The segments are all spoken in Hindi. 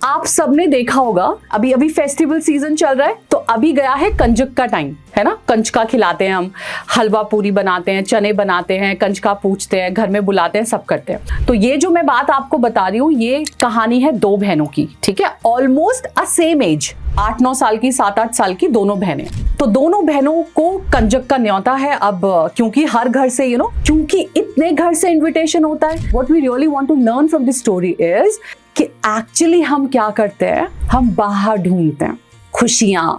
आप सबने देखा होगा, अभी अभी फेस्टिवल सीजन चल रहा है, तो अभी गया है कंजक का टाइम, है ना। कंजका खिलाते हैं हम, हलवा पूरी बनाते हैं, चने बनाते हैं, कंजका पूछते हैं, घर में बुलाते हैं, सब करते हैं। तो ये जो मैं बात आपको बता रही हूँ, ये कहानी है दो बहनों की, ठीक है। ऑलमोस्ट अ सेम एज, 8-9 साल की, 7-8 साल की दोनों बहनें। तो दोनों बहनों को कंजक का न्योता है। अब क्योंकि हर घर से क्योंकि इतने घर से इन्विटेशन होता है, what we really want to learn from this story is कि एक्चुअली हम क्या करते हैं, हम बाहर ढूंढते हैं खुशियां,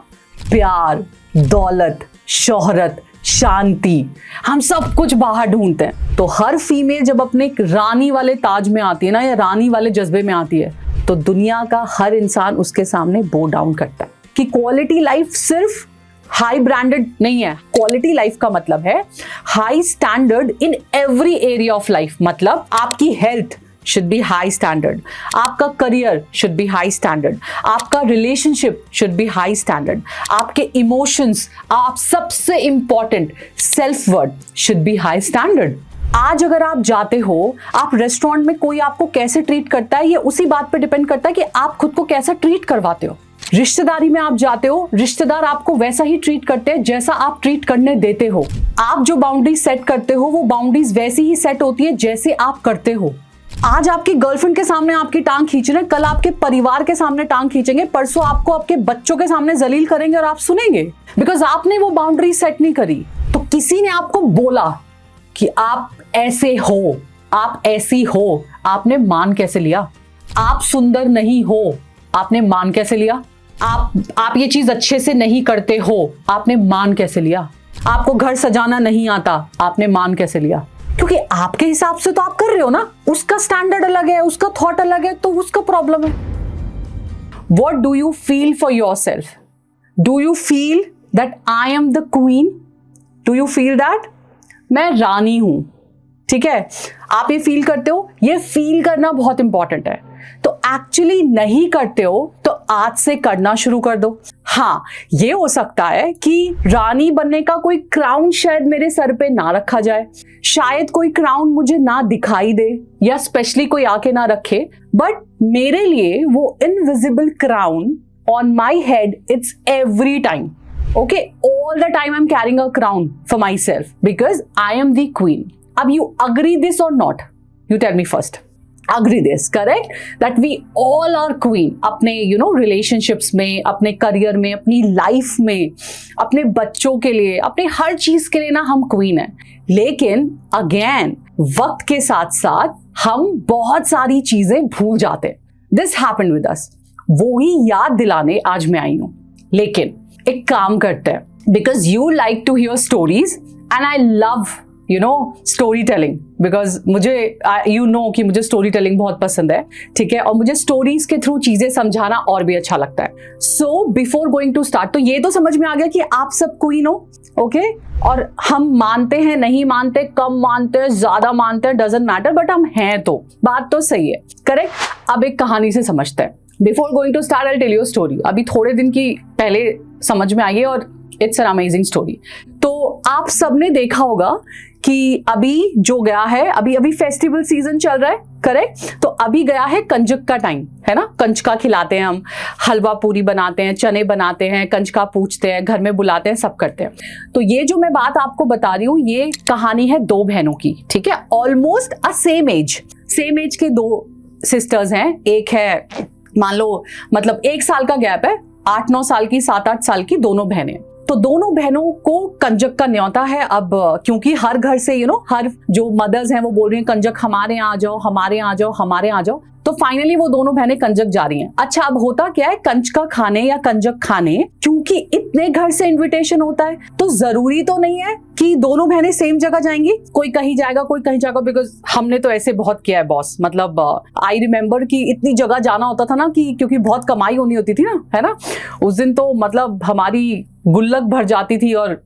प्यार, दौलत, शोहरत, शांति, हम सब कुछ बाहर ढूंढते हैं। तो हर फीमेल जब अपने रानी वाले ताज में आती है ना, या रानी वाले जज्बे में आती है, तो दुनिया का हर इंसान उसके सामने बो डाउन करता है कि क्वालिटी लाइफ सिर्फ हाई ब्रांडेड नहीं है। क्वालिटी लाइफ का मतलब है high standard in every area of life. मतलब आपकी health should be high standard, आपका career should be high standard, आपका relationship should be high standard, आपके इमोशंस, आप सबसे important self worth should be high standard। आज अगर आप जाते हो, आप रेस्टोरेंट में, कोई आपको कैसे ट्रीट करता है, ये उसी बात पे डिपेंड करता है कि आप खुद को कैसा ट्रीट करवाते हो। रिश्तेदारी में आप जाते हो, रिश्तेदार आपको वैसा ही ट्रीट करते हैं जैसा आप ट्रीट करने देते हो। आप जो बाउंड्री सेट करते हो, वो बाउंड्रीज वैसी ही सेट होती है जैसे आप करते हो। आज आपकी गर्लफ्रेंड के सामने आपकी टांग खींच रहे हैं, कल आपके परिवार के सामने टांग खींचेंगे, परसों आपको आपके बच्चों के सामने जलील करेंगे और आप सुनेंगे, बिकॉज आपने वो बाउंड्री सेट नहीं करी। तो किसी ने आपको बोला कि आप ऐसे हो, आप ऐसी हो, आपने कैसे लिया? आप सुंदर नहीं हो, आपने मान कैसे लिया? आप ये चीज अच्छे से नहीं करते हो, आपने मान कैसे लिया? आपको घर सजाना नहीं आता, आपने मान कैसे लिया? क्योंकि आपके हिसाब से तो आप कर रहे हो ना, उसका स्टैंडर्ड अलग है, उसका थॉट अलग है, तो उसका प्रॉब्लम है। What do you feel for yourself? Do you feel that I am the queen? Do you feel that? मैं रानी हूं, ठीक है। आप ये फील करते हो, ये फील करना बहुत इंपॉर्टेंट है। तो एक्चुअली नहीं करते हो तो आज से करना शुरू कर दो। हाँ, ये हो सकता है कि रानी बनने का कोई क्राउन शायद मेरे सर पे ना रखा जाए, शायद कोई क्राउन मुझे ना दिखाई दे, या स्पेशली कोई आके ना रखे, बट मेरे लिए वो invisible crown on my head, it's every time, okay, all the time I am carrying a crown for my self because I am the queen. अब यू अग्री दिस और नॉट? You tell me first. Agree this, correct? That we all are queen. अपने relationships में, अपने करियर में, अपनी लाइफ में, अपने बच्चों के लिए, अपने हर चीज के लिए ना हम क्वीन हैं। लेकिन अगेन वक्त के साथ साथ हम बहुत सारी चीजें भूल जाते हैं। This happened with us. वो ही याद दिलाने आज मैं आई हूँ। लेकिन एक काम करते हैं, because you like to hear stories and I love story telling, because मुझे कि मुझे स्टोरी टेलिंग बहुत पसंद है, ठीक है, और मुझे स्टोरीज के थ्रू चीजें समझाना और भी अच्छा लगता है। So before going to start, तो ये तो समझ में आ गया कि आप सब क्वीन हो, ओके, और हम मानते हैं, नहीं मानते, कम मानते हैं, ज्यादा मानते हैं, डजंट मैटर, बट हम हैं, तो बात तो सही है, करेक्ट। अब एक कहानी से समझते हैं। Before going to start I tell you story. अभी थोड़े दिन की पहले समझ में आई है और इट्स एन अमेजिंग स्टोरी। तो आप सबने देखा होगा कि अभी जो गया है, अभी अभी फेस्टिवल सीजन चल रहा है, करेक्ट। तो अभी गया है कंजक का टाइम, है ना। कंजका खिलाते हैं हम, हलवा पूरी बनाते हैं, चने बनाते हैं, कंजका पूछते हैं, घर में बुलाते हैं, सब करते हैं। तो ये जो मैं बात आपको बता रही हूँ, ये कहानी है दो बहनों की, ठीक है। ऑलमोस्ट अ सेम एज के दो सिस्टर्स हैं। एक है, मान लो, मतलब 1 साल का गैप है, 8-9 साल की, 7-8 साल की दोनों बहनें। तो दोनों बहनों को कंजक का न्योता है। अब क्योंकि हर घर से हर जो मदर्स हैं वो बोल रही हैं कंजक हमारे यहाँ आ जाओ, हमारे यहाँ आ जाओ, हमारे यहाँ आ जाओ, तो फाइनली वो दोनों बहनें कंजक जा रही हैं। अच्छा, अब होता क्या है, कंजका खाने या कंजक खाने, क्योंकि इतने घर से इनविटेशन होता है, तो जरूरी तो नहीं है कि दोनों बहनें सेम जगह जाएंगी। कोई कहीं जाएगा, कोई कहीं जाएगा, बिकॉज हमने तो ऐसे बहुत किया है बॉस। मतलब आई रिमेम्बर कि इतनी जगह जाना होता था ना, कि क्योंकि बहुत कमाई होनी होती थी ना, है ना। उस दिन तो मतलब हमारी गुल्लक भर जाती थी और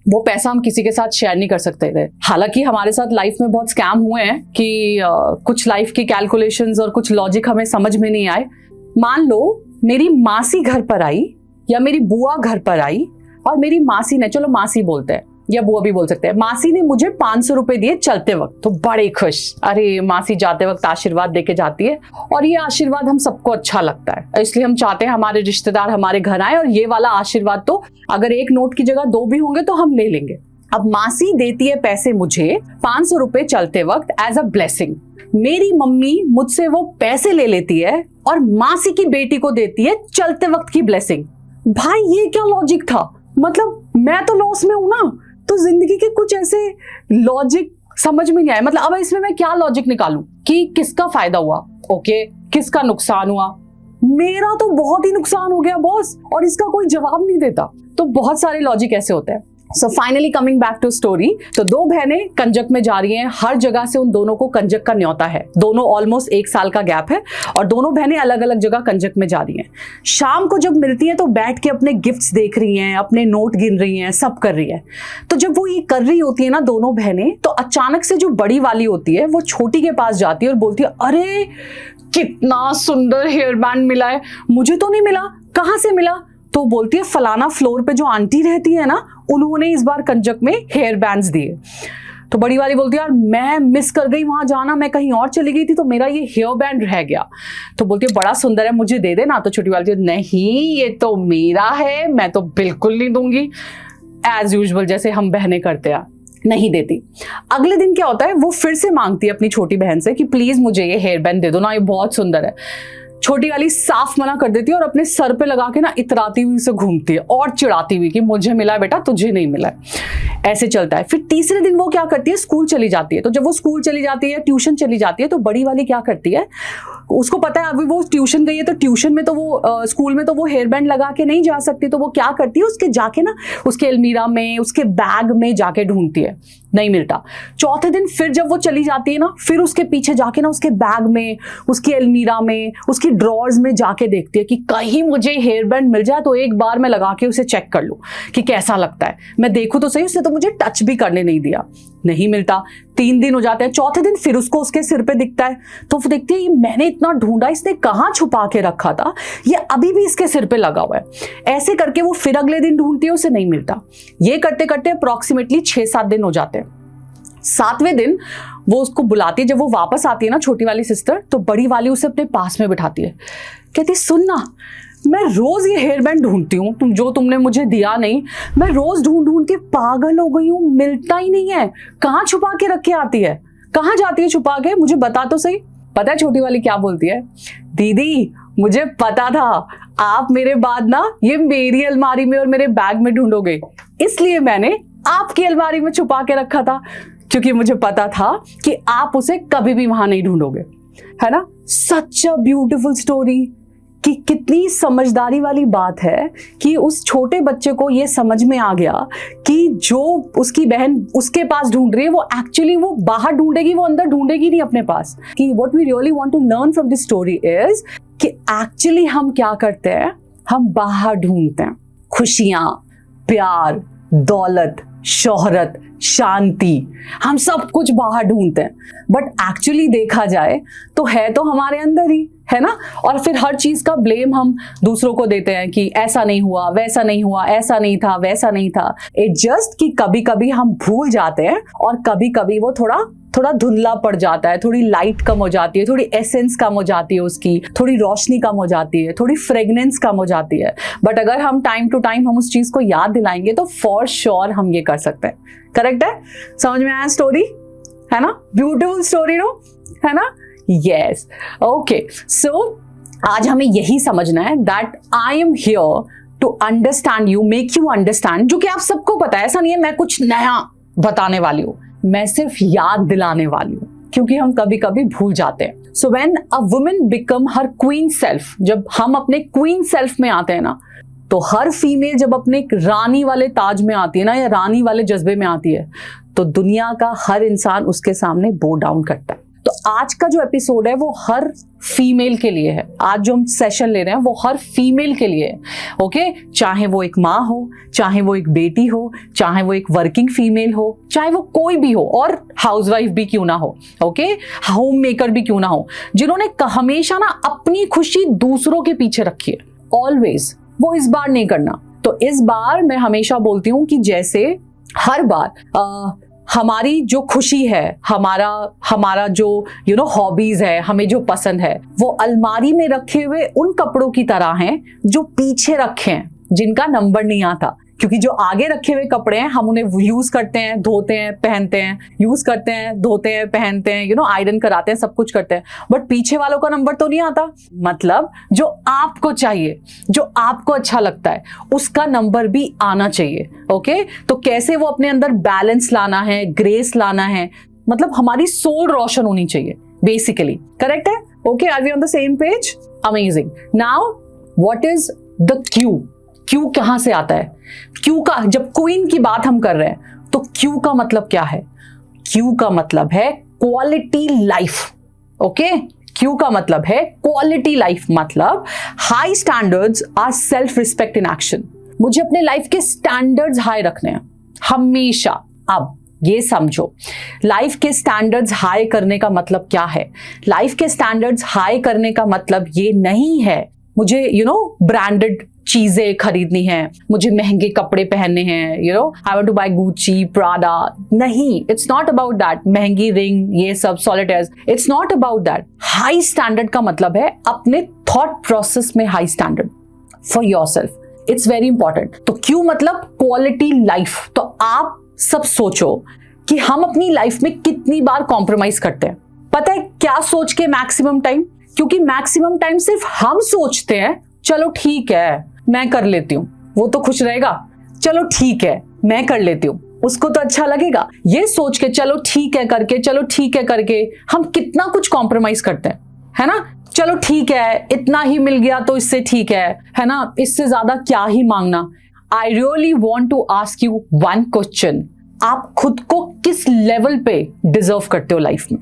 वो पैसा हम किसी के साथ शेयर नहीं कर सकते थे। हालांकि हमारे साथ लाइफ में बहुत स्कैम हुए हैं कि कुछ लाइफ की कैलकुलेशंस और कुछ लॉजिक हमें समझ में नहीं आए। मान लो मेरी मासी घर पर आई या मेरी बुआ घर पर आई और मेरी मासी ने, चलो मासी बोलते हैं, या बुआ भी बोल सकते हैं, मासी ने मुझे 500 रुपए दिए चलते वक्त, तो बड़े खुश। अरे मासी जाते वक्त आशीर्वाद देके जाती है, और ये आशीर्वाद हम सबको अच्छा लगता है, इसलिए हम चाहते हैं हमारे रिश्तेदार हमारे घर आए, और ये वाला आशीर्वाद तो अगर एक नोट की जगह 2 भी होंगे तो हम ले लेंगे। अब मासी देती है पैसे मुझे 500 रुपए चलते वक्त एज अ ब्लेसिंग। मेरी मम्मी मुझसे वो पैसे ले लेती है और मासी की बेटी को देती है चलते वक्त की ब्लेसिंग। भाई ये क्या लॉजिक था? मतलब मैं तो लॉस में हूं ना, तो जिंदगी के कुछ ऐसे लॉजिक समझ में नहीं आए। मतलब अब इसमें मैं क्या लॉजिक निकालूं कि किसका फायदा हुआ, ओके, किसका नुकसान हुआ? मेरा तो बहुत ही नुकसान हो गया बॉस, और इसका कोई जवाब नहीं देता। तो बहुत सारे लॉजिक ऐसे होते हैं। So finally coming back to story, तो 2 बहनें कंजक में जा रही हैं, हर जगह से उन दोनों को कंजक का न्योता है, दोनों ऑलमोस्ट 1 साल का गैप है, और दोनों बहनें अलग अलग जगह कंजक में जा रही हैं। शाम को जब मिलती हैं तो बैठ के अपने गिफ्ट्स देख रही हैं, अपने नोट गिन रही हैं, सब कर रही हैं। तो जब वो ये कर रही होती है ना दोनों बहनें, तो अचानक से जो बड़ी वाली होती है वो छोटी के पास जाती है और बोलती है, अरे कितना सुंदर हेयर बैंड मिला है, मुझे तो नहीं मिला, कहाँ से मिला? तो बोलती है फलाना फ्लोर पे जो आंटी रहती है ना, उन्होंने इस बार कंजक में हेयर बैंड्स दिए। तो बड़ी वाली बोलती है, यार मैं मिस कर गई वहां जाना, मैं कहीं और चली गई थी, तो मेरा ये हेयर बैंड रह गया। तो बोलती है बड़ा सुंदर है, मुझे दे देना। तो छोटी वाली नहीं, ये तो मेरा है, मैं तो बिल्कुल नहीं दूंगी। एज यूजुअल जैसे हम बहनें करते हैं, नहीं देती। अगले दिन क्या होता है, वो फिर से मांगती है अपनी छोटी बहन से कि प्लीज मुझे ये हेयर बैंड दे दो ना, ये बहुत सुंदर है। छोटी वाली साफ मना कर देती है और अपने सर पे लगा के ना इतराती हुई से घूमती है और चिढ़ाती हुई कि मुझे मिला बेटा, तुझे नहीं मिला। ऐसे चलता है। फिर तीसरे दिन वो क्या करती है, स्कूल चली जाती है। तो जब वो स्कूल चली जाती है, ट्यूशन चली जाती है, तो बड़ी वाली क्या करती है, उसको पता है अभी वो ट्यूशन गई है, तो ट्यूशन में तो वो स्कूल में तो वो हेयर बैंड लगा के नहीं जा सकती, तो वो क्या करती है, उसके जाके ना उसके अलमीरा में, उसके बैग में जाके ढूंढती है, नहीं मिलता। चौथे दिन फिर जब वो चली जाती है ना, फिर उसके पीछे जाके ना उसके बैग में, उसकी अलमीरा में, उसकी ड्रॉर्स में जाके देखती है कि कहीं मुझे हेयर बैंड मिल जाए तो एक बार मैं लगा के उसे चेक कर लूं कि कैसा लगता है, मैं देखूं तो सही, उसने तो मुझे टच भी करने नहीं दिया। नहीं मिलता। 3 दिन हो जाते हैं, चौथे दिन फिर उसको उसके सिर पे दिखता है, तो वो देखती है ये मैंने इतना ढूंढा, इसने कहाँ छुपा के रखा था, ये अभी भी इसके सिर पे लगा हुआ है। ऐसे करके वो फिर अगले दिन ढूंढती है, उसे नहीं मिलता। ये करते करते अप्रोक्सीमेटली 6-7 दिन हो जाते हैं। 7वें दिन वो उसको बुलाती है। जब वो वापस आती है ना छोटी वाली सिस्टर, तो बड़ी वाली उसे अपने पास में बिठाती है, कहती सुन ना, मैं रोज ये हेयर बैंड ढूंढती हूँ, जो तुमने मुझे दिया नहीं, मैं रोज ढूंढ ढूंढ के पागल हो गई हूँ, मिलता ही नहीं है, कहाँ छुपा के रख के आती है, कहाँ जाती है छुपा के, मुझे बता तो सही। पता है छोटी वाली क्या बोलती है, दीदी मुझे पता था आप मेरे बाद ना ये मेरी अलमारी में और मेरे बैग में ढूंढोगे, इसलिए मैंने आपकी अलमारी में छुपा के रखा था, क्योंकि मुझे पता था कि आप उसे कभी भी वहां नहीं ढूंढोगे। है ना? सच अ ब्यूटीफुल स्टोरी। कि कितनी समझदारी वाली बात है कि उस छोटे बच्चे को ये समझ में आ गया कि जो उसकी बहन उसके पास ढूंढ रही है, वो एक्चुअली वो बाहर ढूंढेगी, वो अंदर ढूंढेगी नहीं अपने पास। कि what we really want to learn from this story is कि एक्चुअली हम क्या करते हैं, हम बाहर ढूंढते हैं खुशियां, प्यार, दौलत, शोहरत, शांति, हम सब कुछ बाहर ढूंढते हैं, बट एक्चुअली देखा जाए तो है तो हमारे अंदर ही, है ना? और फिर हर चीज का ब्लेम हम दूसरों को देते हैं कि ऐसा नहीं हुआ, वैसा नहीं हुआ, ऐसा नहीं था, वैसा नहीं था। इट जस्ट कि कभी कभी हम भूल जाते हैं और कभी कभी वो थोड़ा धुंधला पड़ जाता है, थोड़ी लाइट कम हो जाती है, थोड़ी एसेंस कम हो जाती है उसकी, थोड़ी रोशनी कम हो जाती है, थोड़ी फ्रेग्रेंस कम हो जाती है। बट अगर हम टाइम टू टाइम हम उस चीज को याद दिलाएंगे तो फॉर श्योर हम ये कर सकते हैं। करेक्ट है? समझ में आया स्टोरी? है ना? ब्यूटीफुल स्टोरी नो, है ना? यस। ओके, सो आज हमें यही समझना है that I am here to understand you, make you understand, जो कि आप सबको पता है, ऐसा नहीं है मैं कुछ नया बताने वाली हूं, मैं सिर्फ याद दिलाने वाली हूं, क्योंकि हम कभी कभी भूल जाते हैं। So when a woman become her queen self, जब हम अपने क्वीन सेल्फ में आते हैं ना, तो हर फीमेल जब अपने रानी वाले ताज में आती है ना, या रानी वाले जज्बे में आती है, तो दुनिया का हर इंसान उसके सामने बो डाउन करता है। तो आज का जो एपिसोड है वो हर फीमेल के लिए है। आज जो हम सेशन ले रहे हैं वो हर फीमेल के लिए है। ओके? चाहे वो एक माँ हो, चाहे वो एक बेटी हो, चाहे वो एक वर्किंग फीमेल हो, चाहे वो कोई भी हो, और हाउसवाइफ भी क्यों ना हो, ओके, होम मेकर भी क्यों ना हो, जिन्होंने हमेशा ना अपनी खुशी दूसरों के पीछे रखी है, ऑलवेज, वो इस बार नहीं करना। तो इस बार मैं हमेशा बोलती हूँ कि जैसे हर बार हमारी जो खुशी है, हमारा जो हॉबीज है, हमें जो पसंद है, वो अलमारी में रखे हुए उन कपड़ों की तरह हैं जो पीछे रखे हैं, जिनका नंबर नहीं आता। क्योंकि जो आगे रखे हुए कपड़े हैं, हम उन्हें यूज करते हैं, धोते हैं, पहनते हैं, यूज करते हैं, धोते हैं, पहनते हैं, आयरन कराते हैं, सब कुछ करते हैं, बट पीछे वालों का नंबर तो नहीं आता। मतलब जो आपको चाहिए, जो आपको अच्छा लगता है, उसका नंबर भी आना चाहिए। ओके, तो कैसे वो अपने अंदर बैलेंस लाना है, ग्रेस लाना है, मतलब हमारी सोल रोशन होनी चाहिए बेसिकली। करेक्ट है? Okay, are we on the same page? Amazing. Now what is the Q? Q कहां से आता है? क्यू का, जब क्वीन की बात हम कर रहे हैं, तो क्यू का मतलब क्या है? क्यू का मतलब है क्वालिटी लाइफ। ओके, क्यू का मतलब है क्वालिटी लाइफ, मतलब high standards are self respect in action. मुझे अपने लाइफ के स्टैंडर्ड्स हाई रखने हैं हमेशा। अब ये समझो, लाइफ के स्टैंडर्ड्स हाई करने का मतलब क्या है? लाइफ के स्टैंडर्ड्स हाई करने का मतलब ये नहीं है मुझे ब्रांडेड चीजें खरीदनी है, मुझे महंगे कपड़े पहनने हैं, I want to buy Gucci, Prada. नहीं, इट्स नॉट अबाउट दैट। महंगी रिंग, ये सब solitaires, it's not about that. High standard का मतलब है अपने थॉट प्रोसेस में high standard for yourself. It's very important. तो क्यों मतलब क्वालिटी लाइफ। तो आप सब सोचो कि हम अपनी लाइफ में कितनी बार कॉम्प्रोमाइज करते हैं। पता है क्या सोच के? Maximum time. क्योंकि मैक्सिमम टाइम सिर्फ हम सोचते हैं चलो ठीक है मैं कर लेती हूँ, वो तो खुश रहेगा, चलो ठीक है मैं कर लेती हूँ, उसको तो अच्छा लगेगा। ये सोच के चलो ठीक है करके, चलो ठीक है करके हम कितना कुछ कॉम्प्रोमाइज करते हैं, है ना। चलो ठीक है, इतना ही मिल गया तो इससे ठीक है ना, इससे ज्यादा क्या ही मांगना। I really want to ask you one question. आप खुद को किस लेवल पे डिजर्व करते हो लाइफ में?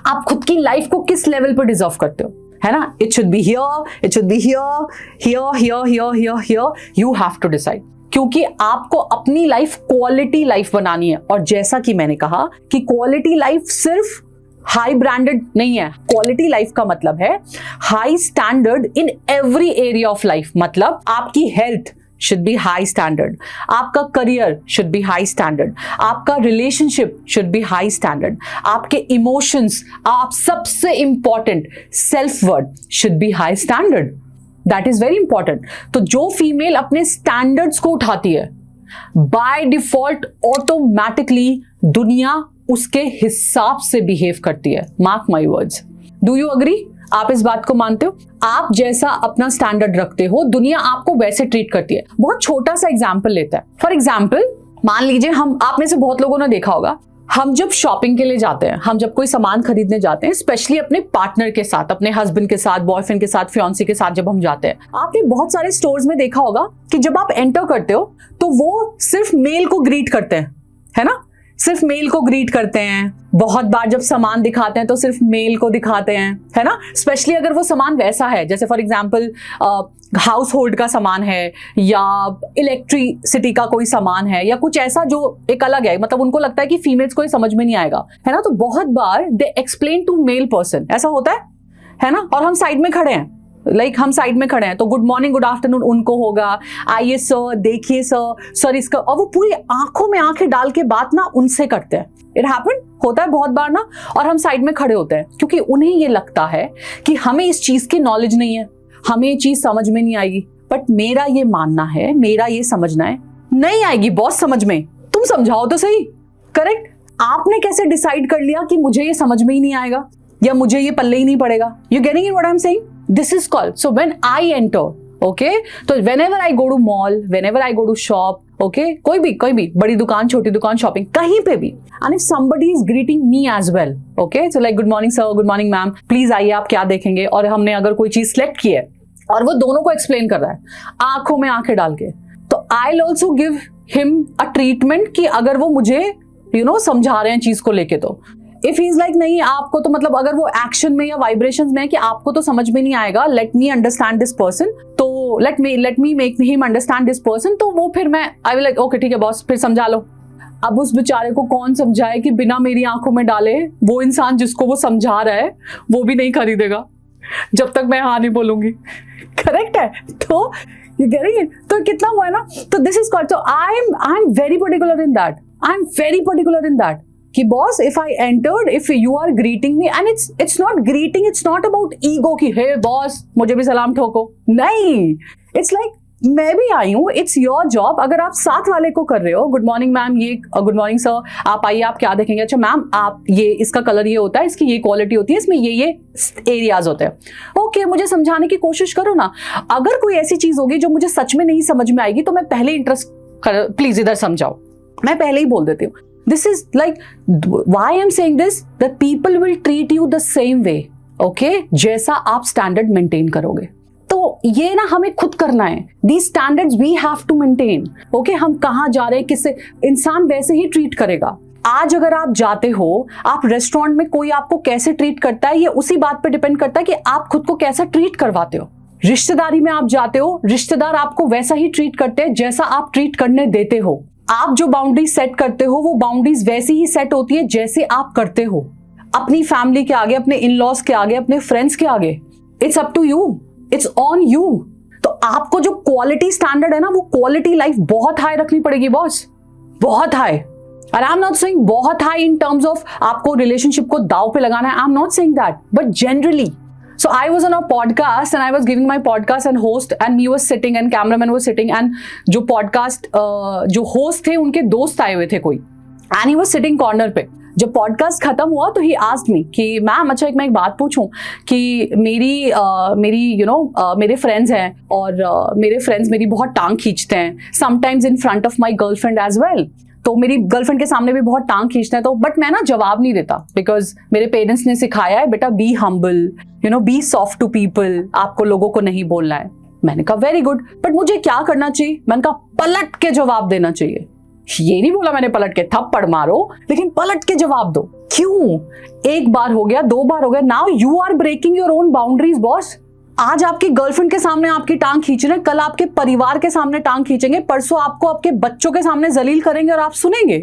आप खुद की लाइफ को किस लेवल पे डिजर्व करते हो, है ना। It should be here, it should be here, here here here here here. You have to decide, क्योंकि आपको अपनी लाइफ क्वालिटी लाइफ बनानी है। और जैसा कि मैंने कहा कि क्वालिटी लाइफ सिर्फ हाई ब्रांडेड नहीं है। क्वालिटी लाइफ का मतलब है high standard in every area of life. मतलब आपकी health should be high standard, आपका career should be high standard, आपका relationship should be high standard, आपके इमोशंस, आप सबसे important self worth should be high standard. That is very important. तो जो फीमेल अपने स्टैंडर्ड्स को उठाती है, बाय डिफॉल्ट ऑटोमेटिकली दुनिया उसके हिसाब से बिहेव करती है। Mark my words. Do you agree? आप इस बात को मानते हो? आप जैसा अपना स्टैंडर्ड रखते हो, दुनिया आपको वैसे ट्रीट करती है। बहुत छोटा सा एग्जांपल लेता है। फॉर एग्जांपल, मान लीजिए आप में से बहुत लोगों ने देखा होगा, हम जब शॉपिंग के लिए जाते हैं, हम जब कोई सामान खरीदने जाते हैं, स्पेशली अपने पार्टनर के साथ, अपने हस्बैंड के साथ, बॉयफ्रेंड के साथ, फियांसी के साथ जब हम जाते हैं, आपने बहुत सारे स्टोर्स में देखा होगा कि जब आप एंटर करते हो तो वो सिर्फ मेल को ग्रीट करते हैं, है ना। सिर्फ मेल को ग्रीट करते हैं। बहुत बार जब सामान दिखाते हैं तो सिर्फ मेल को दिखाते हैं, है ना। स्पेशली अगर वो सामान वैसा है, जैसे फॉर एग्जांपल हाउस होल्ड का सामान है, या इलेक्ट्रिसिटी का कोई सामान है, या कुछ ऐसा जो एक अलग है, मतलब उनको लगता है कि फीमेल्स को ये समझ में नहीं आएगा, है ना। तो बहुत बार they explain to male person, ऐसा होता है ना। और हम साइड में खड़े हैं, हम साइड में खड़े हैं, तो गुड मॉर्निंग गुड आफ्टरनून उनको होगा, आइए सर, देखिए सर इसका, और वो पूरी आंखों में आंखें डाल के बात ना उनसे करते हैं। इट हैपन, होता है बहुत बार ना। और हम साइड में खड़े होते हैं क्योंकि उन्हें ये लगता है कि हमें इस चीज की नॉलेज नहीं है, हमें ये चीज समझ में नहीं आएगी। बट मेरा ये मानना है, मेरा ये समझना है, नहीं आएगी बॉस समझ में, तुम समझाओ तो सही। करेक्ट। आपने कैसे डिसाइड कर लिया कि मुझे ये समझ में ही नहीं आएगा या मुझे ये पल्ले ही नहीं पड़ेगा? You getting it what I am saying? This is called, so when I enter, okay, तो whenever I go to mall, whenever I go to shop, okay, कोई भी बड़ी दुकान, छोटी दुकान, शॉपिंग, कहीं पे भी, and if somebody is greeting me as well, okay, so like good morning sir, good morning ma'am, please आइए आप क्या देखेंगे, और हमने अगर कोई चीज सेलेक्ट की है और वो दोनों को एक्सप्लेन कर रहा है आंखों में आंखें डाल के, तो I'll also give him a treatment कि अगर वो मुझे समझा रहे हैं चीज को लेके, तो इफ ही इज लाइक नहीं आपको तो, मतलब अगर वो एक्शन में या वाइब्रेशंस में है कि आपको तो समझ में नहीं आएगा, let me understand this person, तो let me make him understand this person, तो वो फिर मैं आई विल लाइक ओके ठीक है बॉस, फिर समझा लो। अब उस बेचारे को कौन समझाए कि बिना मेरी आंखों में डाले वो इंसान जिसको वो समझा रहा है वो भी नहीं खरीदेगा जब तक मैं हाँ नहीं बोलूंगी। करेक्ट है? तो यू गेटिंग इट? तो कितना हुआ है ना। तो दिस इज कॉल्ड, तो I am very particular in that. I am very particular in that कि boss if I entered, if you are greeting me, and it's not greeting, it's not about ego कि हे बॉस मुझे भी सलाम ठोको, नहीं, इट्स लाइक मैं भी आई हूँ, इट्स योर जॉब। अगर आप साथ वाले को कर रहे हो, गुड मॉर्निंग मैम, ये गुड मॉर्निंग सर, आप आइए, आप क्या देखेंगे, अच्छा मैम आप ये इसका कलर ये होता है, इसकी ये क्वालिटी होती है, इसमें ये एरियाज होते हैं, ओके मुझे समझाने की कोशिश करो ना। अगर कोई ऐसी चीज होगी जो मुझे सच में नहीं समझ में आएगी तो मैं पहले प्लीज इधर समझाओ, मैं पहले ही बोल देती हूँ। This is like why I am saying this, that people will treat you the same way, okay, जैसा आप स्टैंडर्ड मेंटेन करोगे। तो ये ना हमें खुद करना है, these standards we have to maintain, okay, हम कहाँ जा रहे हैं, किससे, इंसान वैसे ही ट्रीट करेगा। आज अगर आप जाते हो, आप रेस्टोरेंट में कोई आपको कैसे ट्रीट करता है, ये उसी बात पे डिपेंड करता है कि आप खुद को कैसा ट्रीट करवाते हो। रिश्तेदारी में आप जाते हो, रिश्तेदार आपको वैसा ही ट्रीट करते हैं जैसा आप ट्रीट करने देते हो। आप जो बाउंड्रीज सेट करते हो वो बाउंड्रीज वैसी ही सेट होती है जैसे आप करते हो, अपनी फैमिली के आगे, अपने इन लॉज के आगे, अपने फ्रेंड्स के आगे। It's up to you, it's on you. तो आपको जो क्वालिटी स्टैंडर्ड है ना, वो क्वालिटी लाइफ बहुत हाई रखनी पड़ेगी बॉस, बहुत हाई। और आई एम नॉट सेइंग बहुत हाई इन टर्म्स ऑफ आपको रिलेशनशिप को दाव पे लगाना है, आई am not saying that, but generally. So I was on a podcast and I was giving my podcast and host and me was sitting and cameraman was sitting and जो podcast जो host थे उनके दोस्त आए हुए थे कोई, and he was sitting corner पे। जब पॉडकास्ट खत्म हुआ तो ही आस्क्ड मी कि मैम अच्छा मैं एक बात पूछूं कि मेरी मेरे फ्रेंड्स हैं और मेरे फ्रेंड्स मेरी बहुत टांग खींचते हैं, sometimes in front of my girlfriend as well. तो मेरी गर्लफ्रेंड के सामने भी बहुत टांग खींचते हैं, तो बट मैं ना जवाब नहीं देता, बिकॉज मेरे पेरेंट्स ने सिखाया है बेटा be humble, be soft to people, आपको लोगों को नहीं बोलना है। मैंने कहा वेरी गुड, बट मुझे क्या करना चाहिए? मैंने कहा पलट के जवाब देना चाहिए। ये नहीं बोला मैंने पलट के थप्पड़ मारो, लेकिन पलट के जवाब दो। क्यों? एक बार हो गया, दो बार हो गया, now you are breaking your own boundaries boss. आज आपकी गर्लफ्रेंड के सामने आपकी टांग खींच रहे हैं, कल आपके परिवार के सामने टांग खींचेंगे, परसों आपको आपके बच्चों के सामने जलील करेंगे और आप सुनेंगे,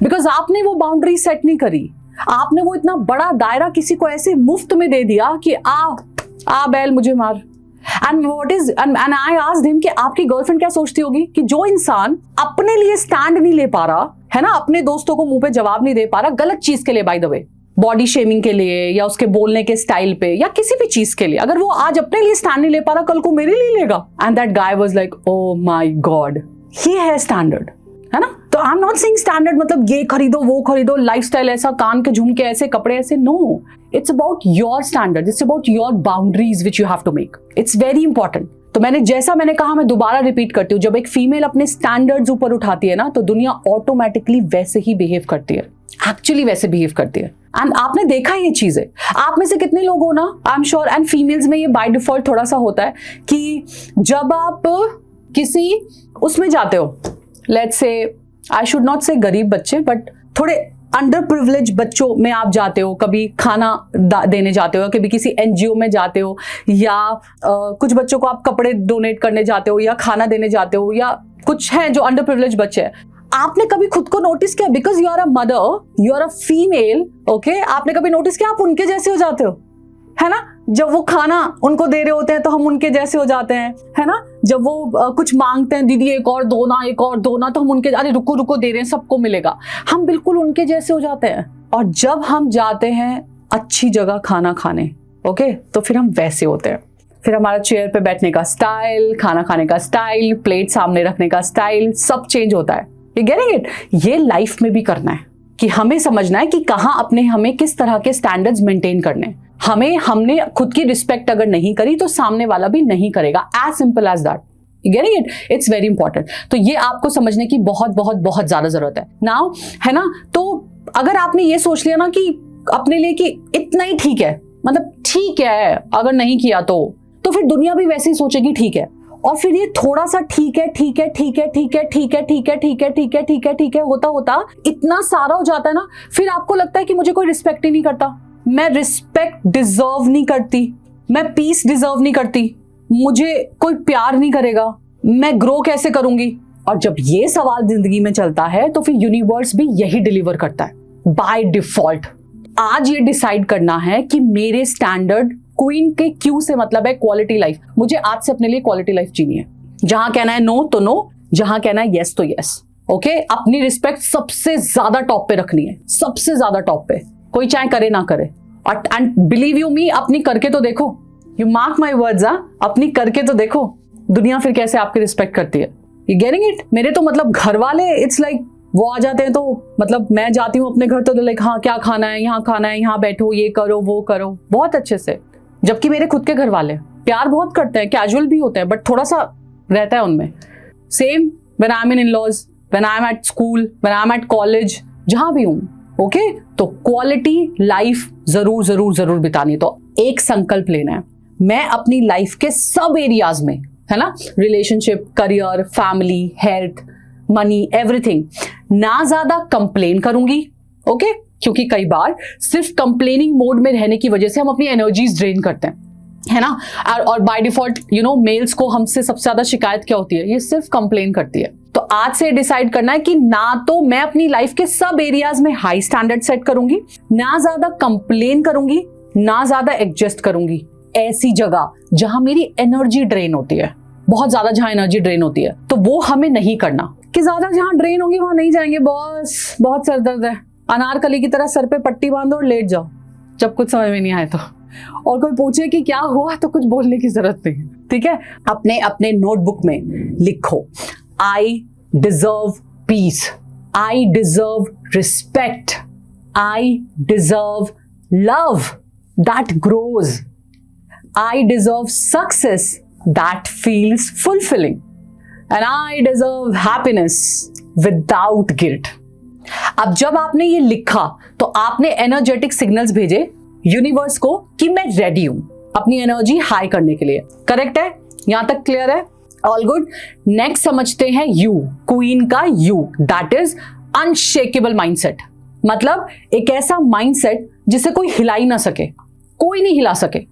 बिकॉज आपने वो बाउंड्री सेट नहीं करी। आपने वो इतना बड़ा दायरा किसी को ऐसे मुफ्त में दे दिया कि आ बैल मुझे मार। And what is and I asked him कि आपकी गर्लफ्रेंड क्या सोचती होगी कि जो इंसान अपने लिए स्टैंड नहीं ले पा रहा है ना, अपने दोस्तों को मुंह पे जवाब नहीं दे पा रहा, गलत चीज के लिए, by the way, body shaming के लिए या उसके बोलने के स्टाइल पे या किसी भी चीज के लिए, अगर वो आज अपने लिए स्टैंड नहीं ले पा रहा, कल को मेरे लिए लेगा। And that guy was like oh my god, he है स्टैंडर्ड, है ना। तो I am not saying standard मतलब ये खरीदो वो खरीदो, लाइफस्टाइल ऐसा, कान के झुमके ऐसे, कपड़े ऐसे, no. It's about your standard, it's about your boundaries which you have to make. It's very important. तो मैंने कहा, मैं दोबारा रिपीट करती हूँ, जब एक फीमेल अपने स्टैंडर्ड्स ऊपर उठाती है ना, तो दुनिया ऑटोमेटिकली वैसे ही बिहेव करती है, एक्चुअली वैसे बिहेव करती है। एंड आपने देखा ये चीजें, आप में से कितने लोग हो ना, I am sure, and females में ये बाय डिफॉल्ट थोड़ा सा होता है कि जब आप किसी उसमें जाते हो, let's say, I should not से गरीब बच्चे, बट थोड़े अंडर प्रिविलेज बच्चों में आप जाते हो, कभी खाना देने जाते हो, कभी किसी एनजीओ में जाते हो, या कुछ बच्चों को आप कपड़े डोनेट करने जाते हो या खाना देने जाते हो, या कुछ हैं जो अंडर प्रिविलेज बच्चे हैं। आपने कभी खुद को नोटिस किया, because you are a mother, you are a female, okay, आपने कभी नोटिस किया आप उनके जैसे हो जाते हो, है ना। जब वो खाना उनको दे रहे होते हैं तो हम उनके जैसे हो जाते हैं, है ना। जब वो कुछ मांगते हैं, दीदी एक और दो ना, एक और दो ना, तो हम उनके, अरे रुको रुको दे रहे हैं, सबको मिलेगा, हम बिल्कुल उनके जैसे हो जाते हैं। और जब हम जाते हैं अच्छी जगह खाना खाने, ओके, तो फिर हम वैसे होते हैं। फिर हमारा चेयर पे बैठने का स्टाइल, खाना खाने का स्टाइल, प्लेट सामने रखने का स्टाइल, सब चेंज होता है। You getting it? ये लाइफ में भी करना है कि हमें समझना है कि कहाँ अपने हमें किस तरह के स्टैंडर्ड्स मेंटेन करने। हमने खुद की रिस्पेक्ट अगर नहीं करी तो सामने वाला भी नहीं करेगा, as simple as that. You getting it? It's very important. तो ये आपको समझने की बहुत बहुत बहुत ज्यादा जरूरत है नाउ, है ना। तो अगर आपने ये सोच लिया ना कि अपने लिए कि इतना ही ठीक है, मतलब ठीक है, अगर नहीं किया तो फिर दुनिया भी वैसे ही सोचेगी ठीक है। और फिर ये थोड़ा सा ठीक है ठीक है ठीक है ठीक है ठीक है ठीक है ठीक है ठीक है ठीक है ठीक है होता होता इतना सारा हो जाता है ना, फिर आपको लगता है कि मुझे कोई रिस्पेक्ट ही नहीं करता, मैं रिस्पेक्ट डिजर्व नहीं करती, मैं पीस डिजर्व नहीं करती, मुझे कोई प्यार नहीं करेगा, मैं ग्रो कैसे करूंगी। और जब ये सवाल जिंदगी में चलता है तो फिर यूनिवर्स भी यही डिलीवर करता है बाय डिफॉल्ट। आज ये डिसाइड करना है कि मेरे स्टैंडर्ड, क्वीन के क्यू से मतलब है क्वालिटी लाइफ, मुझे आज से अपने लिए क्वालिटी लाइफ जीनी है। जहां कहना है नो तो नो, जहां कहना है यस तो यस। ओके अपनी रिस्पेक्ट सबसे ज्यादा टॉप पे रखनी है, सबसे ज्यादा टॉप पे, कोई चाहे करे ना करे। एंड बिलीव यू मी, अपनी करके तो देखो, यू मार्क माई वर्ड्स, अपनी करके तो देखो दुनिया फिर कैसे आपकी रिस्पेक्ट करती है। You getting it? मेरे तो मतलब घर वाले इट्स लाइक वो आ जाते हैं तो मतलब मैं जाती हूँ अपने घर तो लाइक हाँ क्या खाना है, यहाँ बैठो, ये करो वो करो, बहुत अच्छे से। जबकि मेरे खुद के घर वाले प्यार बहुत करते हैं, कैजुअल भी होते हैं, बट थोड़ा सा रहता है उनमें। Same when I am in laws, when I am at school, when I am at college, जहां भी हूं, ओके तो क्वालिटी लाइफ जरूर जरूर जरूर बितानी है। तो एक संकल्प लेना है, मैं अपनी लाइफ के सब एरियाज में, है ना, relationship, career, family, health, money, everything, ना ज्यादा कंप्लेन करूंगी, ओके क्योंकि कई बार सिर्फ कंप्लेनिंग मोड में रहने की वजह से हम अपनी एनर्जीज ड्रेन करते हैं, है ना। और by default you know males को हमसे सबसे ज्यादा शिकायत क्या होती है, ये सिर्फ कंप्लेन करती है। तो आज से डिसाइड करना है कि ना तो मैं अपनी लाइफ के सब एरियाज में हाई स्टैंडर्ड सेट करूंगी, ना ज्यादा कंप्लेन करूंगी, ना ज्यादा एडजस्ट करूंगी। ऐसी जगह जहां मेरी एनर्जी ड्रेन होती है, बहुत ज्यादा जहां एनर्जी ड्रेन होती है, तो वो हमें नहीं करना। कि ज्यादा जहां ड्रेन होगी वहां नहीं जाएंगे, बॉस बहुत सर दर्द है, अनारकली की तरह सर पे पट्टी बांधो और लेट जाओ जब कुछ समझ में नहीं आए तो, और कोई पूछे कि क्या हुआ तो कुछ बोलने की जरूरत नहीं, ठीक है। अपने अपने नोटबुक में लिखो, I deserve peace, I deserve respect, I deserve love that grows, I deserve success that feels fulfilling, and I deserve happiness without guilt. अब जब आपने ये लिखा तो आपने एनर्जेटिक सिग्नल्स भेजे यूनिवर्स को कि मैं रेडी हूं अपनी एनर्जी हाई करने के लिए। करेक्ट है? यहां तक क्लियर है? All good. नेक्स्ट समझते हैं यू, क्वीन का you, that is unshakeable mindset. मतलब एक ऐसा माइंडसेट जिसे कोई हिला ही ना सके, कोई नहीं हिला सके,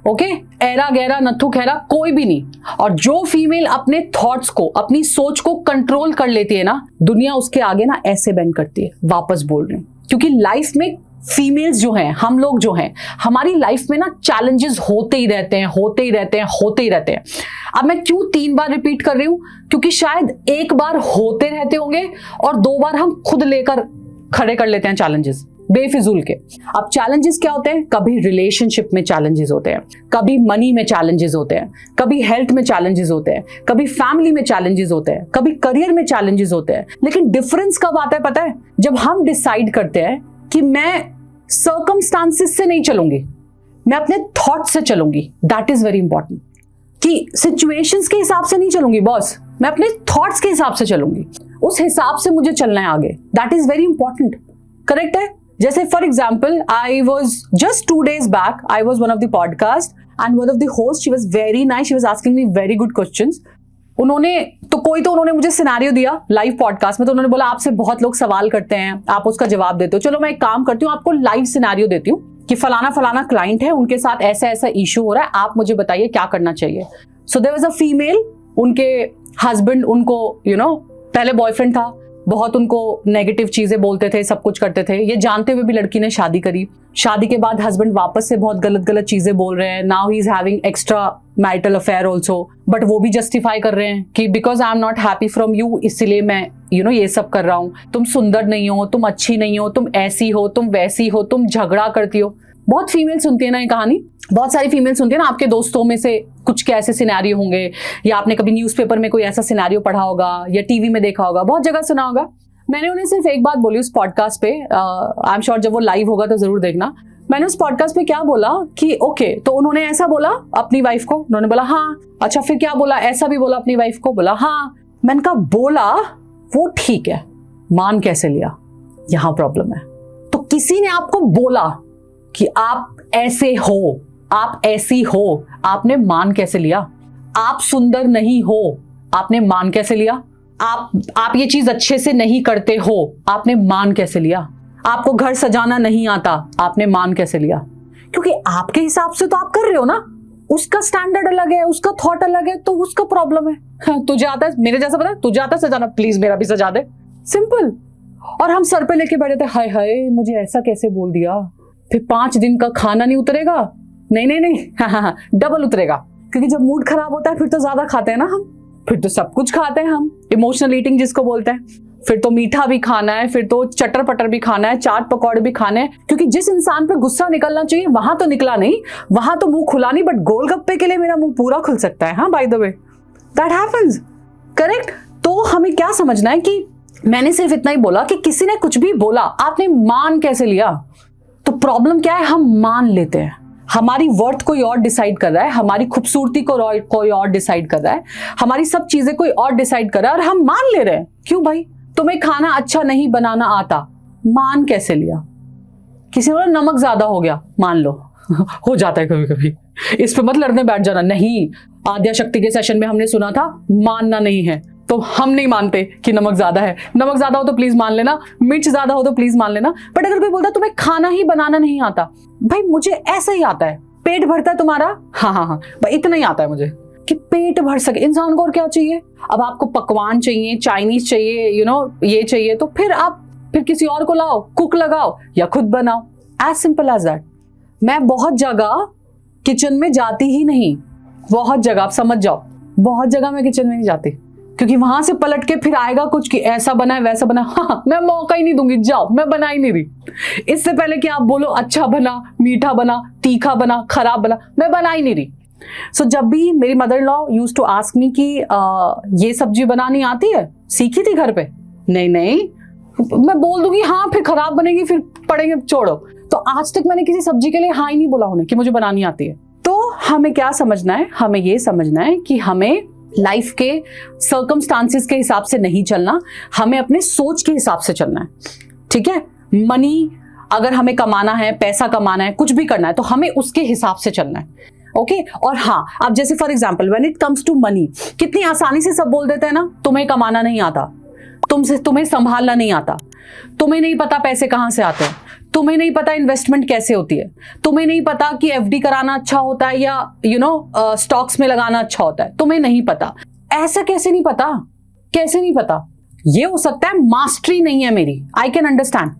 ओके ऐरा गहरा नथु खैरा कोई भी नहीं। और जो फीमेल अपने थॉट्स को, अपनी सोच को कंट्रोल कर लेती है ना, दुनिया उसके आगे ना ऐसे बेंड करती है। वापस बोल रहे हैं, क्योंकि लाइफ में फीमेल्स जो हैं, हम लोग जो हैं, हमारी लाइफ में ना चैलेंजेस होते ही रहते हैं, होते ही रहते हैं, होते ही रहते हैं। अब मैं क्यों 3 बार रिपीट कर रही हूं, क्योंकि शायद एक बार होते रहते होंगे और 2 बार हम खुद लेकर खड़े कर लेते हैं चैलेंजेस बेफिजूल के। अब चैलेंजेस क्या होते हैं? कभी रिलेशनशिप में चैलेंजेस होते हैं, कभी मनी में चैलेंजेस होते हैं, कभी हेल्थ में चैलेंजेस होते हैं, कभी फैमिली में चैलेंजेस होते हैं, कभी करियर में चैलेंजेस होते हैं। लेकिन डिफरेंस कब आता है पता है? जब हम डिसाइड करते हैं कि मैं सर्कमस्टांसेस से नहीं चलूंगी, मैं अपने थॉट से चलूंगी। दैट इज वेरी इंपॉर्टेंट, कि सिचुएशंस के हिसाब से नहीं चलूंगी बॉस, मैं अपने थॉट्स के हिसाब से चलूंगी, उस हिसाब से मुझे चलना है आगे। That is very important. Correct है? जैसे for example, I was just 2 days back, I was one of the podcast and one of the host, she was very nice, she was asking me very good questions. उन्होंने मुझे सिनेरियो दिया लाइव पॉडकास्ट में, तो उन्होंने बोला आपसे बहुत लोग सवाल करते हैं, आप उसका जवाब देते हो, चलो मैं एक काम करती हूँ, आपको लाइव सिनेरियो देती हूँ कि फलाना फलाना क्लाइंट है, उनके साथ ऐसा ऐसा इशू हो रहा है, आप मुझे बताइए क्या करना चाहिए। So there was a female, उनके हस्बैंड उनको पहले बॉयफ्रेंड था, बहुत उनको नेगेटिव चीजें बोलते थे, सब कुछ करते थे। ये जानते हुए भी लड़की ने शादी करी। शादी के बाद हस्बैंड वापस से बहुत गलत गलत चीजें बोल रहे हैं। Now he is having extra marital affair also, but वो भी जस्टिफाई कर रहे हैं कि because I am not happy from you, इसलिए मैं ये सब कर रहा हूँ। तुम सुंदर नहीं हो, तुम अच्छी नहीं हो, तुम ऐसी हो, तुम वैसी हो, तुम झगड़ा करती हो। बहुत फीमेल सुनती है ना ये कहानी, बहुत सारी फीमेल सुनती है ना। आपके दोस्तों में से कुछ के ऐसे सिनेरियो होंगे, या आपने कभी न्यूज़पेपर में कोई ऐसा सिनेरियो पढ़ा होगा, या टीवी में देखा होगा, बहुत जगह सुना होगा। मैंने उन्हें सिर्फ एक बात बोली उस पॉडकास्ट पे, आई एम श्योर जब वो लाइव होगा तो जरूर देखना। मैंने उस पॉडकास्ट पे क्या बोला कि ओके, तो उन्होंने ऐसा बोला अपनी वाइफ को, उन्होंने बोला हाँ, अच्छा फिर क्या बोला, ऐसा भी बोला अपनी वाइफ को, बोला हाँ। मैंने कहा बोला वो ठीक है, मान कैसे लिया, यहां प्रॉब्लम है। तो किसी ने आपको बोला कि आप ऐसे हो, आप ऐसी हो, आपने मान कैसे लिया? आप सुंदर नहीं हो, आपने मान कैसे लिया? आप ये चीज अच्छे से नहीं करते हो, आपने मान कैसे लिया? आपको घर सजाना नहीं आता, आपने मान कैसे लिया? क्योंकि आपके हिसाब से तो आप कर रहे हो ना, उसका स्टैंडर्ड अलग है, उसका थॉट अलग है, तो उसका प्रॉब्लम है। तुझे आता है मेरे जैसा, पता है तुझे आता है सजाना, प्लीज मेरा भी सजा दे, सिंपल। और हम सर पे लेके बैठे थे, हाय हाय मुझे ऐसा कैसे बोल दिया, फिर 5 दिन का खाना नहीं उतरेगा, नहीं हाँ, डबल उतरेगा। क्योंकि जब मूड खराब होता है फिर तो ज्यादा खाते हैं ना हम, फिर तो सब कुछ खाते हैं हम, इमोशनल ईटिंग जिसको बोलते हैं। फिर तो मीठा भी खाना है, फिर तो चटर पटर भी खाना है, चाट पकौड़े भी खाने हैं, क्योंकि जिस इंसान पे गुस्सा निकलना चाहिए वहां तो निकला नहीं, वहां तो मुंह खुला नहीं, बट गोलगप्पे के लिए मेरा मुंह पूरा खुल सकता है। हाँ, by the way that happens, correct. तो हमें क्या समझना है कि मैंने सिर्फ इतना ही बोला कि किसी ने कुछ भी बोला, आपने मान कैसे लिया? तो प्रॉब्लम क्या है, हम मान लेते हैं। हमारी वर्थ कोई और डिसाइड कर रहा है, हमारी खूबसूरती को कोई और डिसाइड कर रहा है, हमारी सब चीजें कोई और डिसाइड कर रहा है, और हम मान ले रहे हैं। क्यों भाई? तुम्हें खाना अच्छा नहीं बनाना आता, मान कैसे लिया? किसी ने बोला नमक ज्यादा हो गया, मान लो हो जाता है कभी कभी, इस पे मत लड़ने बैठ जाना। नहीं, आद्या शक्ति के सेशन में हमने सुना था मानना नहीं है, तो हम नहीं मानते कि नमक ज्यादा है। नमक ज्यादा हो तो प्लीज मान लेना, मिर्च ज्यादा हो तो प्लीज मान लेना। बट अगर कोई बोलता तुम्हें खाना ही बनाना नहीं आता, भाई मुझे ऐसा ही आता है। पेट भरता है तुम्हारा? हाँ हाँ हाँ भाई, इतना ही आता है मुझे कि पेट भर सके इंसान को, और क्या चाहिए? अब आपको पकवान चाहिए, चाइनीज चाहिए, ये चाहिए, तो फिर किसी और को लाओ, कुक लगाओ या खुद बनाओ, एज सिंपल एज दैट। मैं बहुत जगह किचन में जाती ही नहीं, बहुत जगह, आप समझ जाओ, बहुत जगह मैं किचन में नहीं जाती, क्योंकि वहां से पलट के फिर आएगा कुछ कि ऐसा बना है वैसा बना। हाँ, मैं मौका ही नहीं दूंगी, जाओ, मैं बना ही नहीं रही। इससे पहले कि आप बोलो अच्छा बना, मीठा बना, तीखा बना, खराब बना, मैं बना ही नहीं रही। सो जब भी मेरी mother in law used to ask me कि ये सब्जी बनानी आती है, सीखी थी घर पे? नहीं, मैं बोल दूंगी हाँ, फिर खराब बनेगी, फिर पड़ेंगे, छोड़ो। तो आज तक मैंने किसी सब्जी के लिए हाँ ही नहीं बोला उन्हें कि मुझे बनानी आती है। तो हमें क्या समझना है? हमें ये समझना है कि हमें लाइफ के सर्कमस्टांसेस के हिसाब से नहीं चलना, हमें अपने सोच के हिसाब से चलना है। ठीक है? मनी अगर हमें कमाना है, पैसा कमाना है, कुछ भी करना है, तो हमें उसके हिसाब से चलना है। ओके? और हाँ, अब जैसे for example when it comes to money, कितनी आसानी से सब बोल देते हैं ना, तुम्हें कमाना नहीं आता, तुम्हें संभालना नहीं आता, तुम्हें नहीं पता पैसे कहां से आते हैं, तुम्हें नहीं पता इन्वेस्टमेंट कैसे होती है, तुम्हें नहीं पता कि एफडी कराना अच्छा होता है या स्टॉक्स में लगाना अच्छा होता है, तुम्हें नहीं पता। ऐसा कैसे नहीं पता? कैसे नहीं पता? ये हो सकता है मास्टरी नहीं है मेरी, I can understand,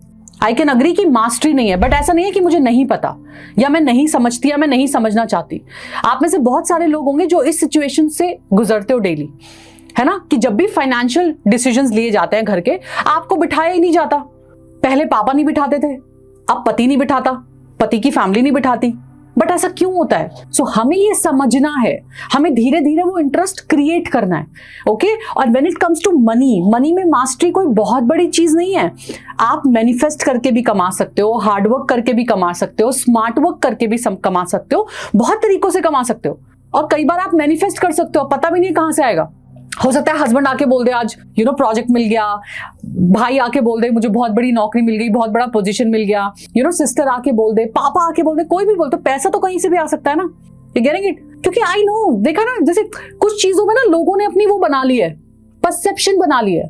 I can agree कि मास्टरी नहीं है, बट ऐसा नहीं है कि मुझे नहीं पता या मैं नहीं समझती या मैं नहीं समझना चाहती। आप में से बहुत सारे लोग होंगे जो इस सिचुएशन से गुजरते हो डेली, है ना, कि जब भी फाइनेंशियल डिसीजंस लिए जाते हैं घर के, आपको बिठाया ही नहीं जाता। पहले पापा नहीं बिठाते थे, अब पति नहीं बिठाता, पति की फैमिली नहीं बिठाती। बट ऐसा क्यों होता है? सो हमें ये समझना है, हमें धीरे धीरे वो इंटरेस्ट क्रिएट करना है। ओके? और when it comes to money, money में मास्टरी कोई बहुत बड़ी चीज नहीं है। आप मैनिफेस्ट करके भी कमा सकते हो, हार्डवर्क करके भी कमा सकते हो, स्मार्ट वर्क करके भी कमा सकते हो, बहुत तरीकों से कमा सकते हो। और कई बार आप मैनिफेस्ट कर सकते हो, पता भी नहीं कहां से आएगा। हो सकता है हस्बैंड आके बोल दे आज प्रोजेक्ट मिल गया, भाई आके बोल दे मुझे बहुत बड़ी नौकरी मिल गई, बहुत बड़ा पोजीशन मिल गया, सिस्टर आके बोल दे, पापा आके बोल दे, कोई भी बोल, तो पैसा तो कहीं से भी आ सकता है ना। You getting it? क्योंकि आई नो, देखा ना, जैसे कुछ चीजों में ना लोगों ने अपनी वो बना ली है, परसेप्शन बना ली है।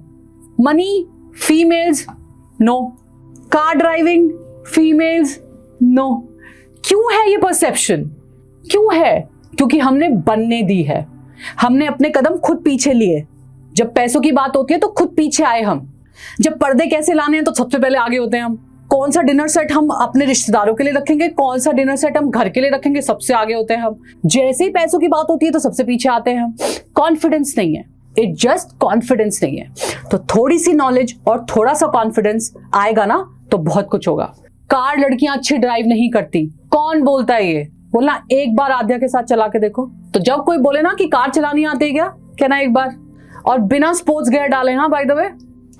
Money, females no, car driving, females no. क्यों है ये परसेप्शन? क्यों है? क्योंकि हमने बनने दी है, हमने अपने कदम खुद पीछे लिए। जब पैसों की बात होती है तो खुद पीछे आए हम। जब पर्दे कैसे लाने हैं तो सबसे पहले आगे होते हैं हम। कौन सा डिनर सेट हम अपने रिश्तेदारों के लिए रखेंगे, कौन सा डिनर सेट हम घर के लिए रखेंगे, सबसे आगे होते हैं हम। जैसे ही पैसों की बात होती है तो सबसे पीछे आते हैं हम। कॉन्फिडेंस नहीं है, इट जस्ट कॉन्फिडेंस नहीं है। तो थोड़ी सी नॉलेज और थोड़ा सा कॉन्फिडेंस आएगा ना तो बहुत कुछ होगा। कार लड़कियां अच्छी ड्राइव नहीं करती, कौन बोलता है ये? बोलना एक बार आद्या के साथ चला के देखो। तो जब कोई बोले ना कि कार चलानी आती है क्या, कहना एक बार, और बिना स्पोर्ट्स गियर डाले। हाँ बाय द वे,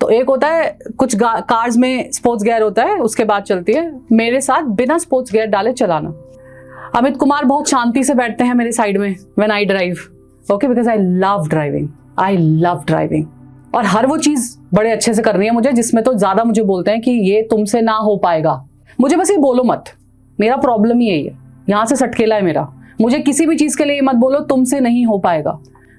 तो एक होता है कुछ कार्स में स्पोर्ट्स गियर होता है, उसके बाद चलती है। मेरे साथ बिना स्पोर्ट्स गियर डाले चलाना। अमित कुमार बहुत शांति से बैठते हैं मेरे साइड में when I drive, okay, because I love driving, I love driving. और हर वो चीज बड़े अच्छे से करनी है मुझे जिसमें तो ज्यादा मुझे बोलते हैं कि ये तुमसे ना हो पाएगा। मुझे बस ये बोलो मत, मेरा प्रॉब्लम ही यही है, यहां से सटकेला है मेरा। मुझे किसी भी चीज के लिए मत बोलो तुमसे नहीं हो पाएगा।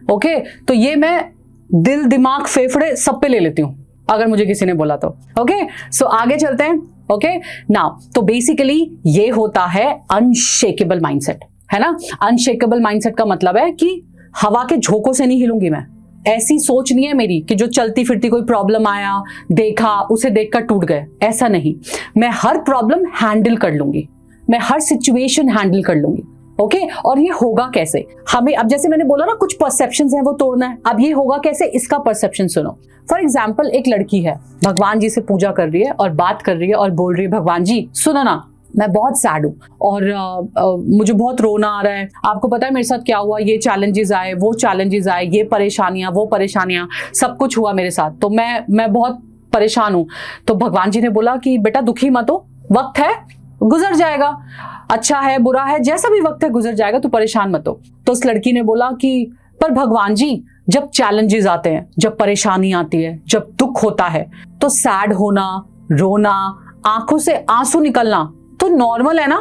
ओके? तो ये मैं दिल, दिमाग, फेफड़े सब पे ले लेती हूँ अगर मुझे किसी ने बोला तो। ओके? सो आगे चलते हैं। ओके? नाउ तो बेसिकली ये होता है अनशेकेबल माइंडसेट, है ना। अनशेकेबल माइंडसेट का मतलब है कि हवा के झोंकों से नहीं हिलूंगी मैं। ऐसी सोच नहीं है मेरी कि जो चलती फिरती कोई प्रॉब्लम आया, देखा, उसे देखकर टूट गए, ऐसा नहीं। मैं हर प्रॉब्लम हैंडल कर लूंगी, मैं हर सिचुएशन हैंडल कर लूंगी। ओके और ये होगा कैसे? हमें अब जैसे मैंने बोला ना कुछ परसेप्शंस हैं वो तोड़ना है। अब ये होगा कैसे, इसका परसेप्शन सुनो। फॉर एग्जाम्पल एक लड़की है, भगवान जी से पूजा कर रही है और बात कर रही है और बोल रही है, भगवान जी सुनो ना, मैं बहुत सैड हूँ और मुझे बहुत रोना आ रहा है। आपको पता है मेरे साथ क्या हुआ, ये चैलेंजेस आए, वो चैलेंजेस आए, ये परेशानियां, वो परेशानियां, सब कुछ हुआ मेरे साथ, तो मैं बहुत परेशान हूँ। तो भगवान जी ने बोला कि बेटा दुखी मत हो, वक्त है, गुजर जाएगा, अच्छा है बुरा है, जैसा भी वक्त है गुजर जाएगा, तो परेशान मत हो। तो उस लड़की ने बोला कि पर भगवान जी जब चैलेंजेस आते हैं, जब परेशानी आती है, जब दुख होता है, तो सैड होना, रोना, आंखों से आंसू निकलना तो नॉर्मल है ना।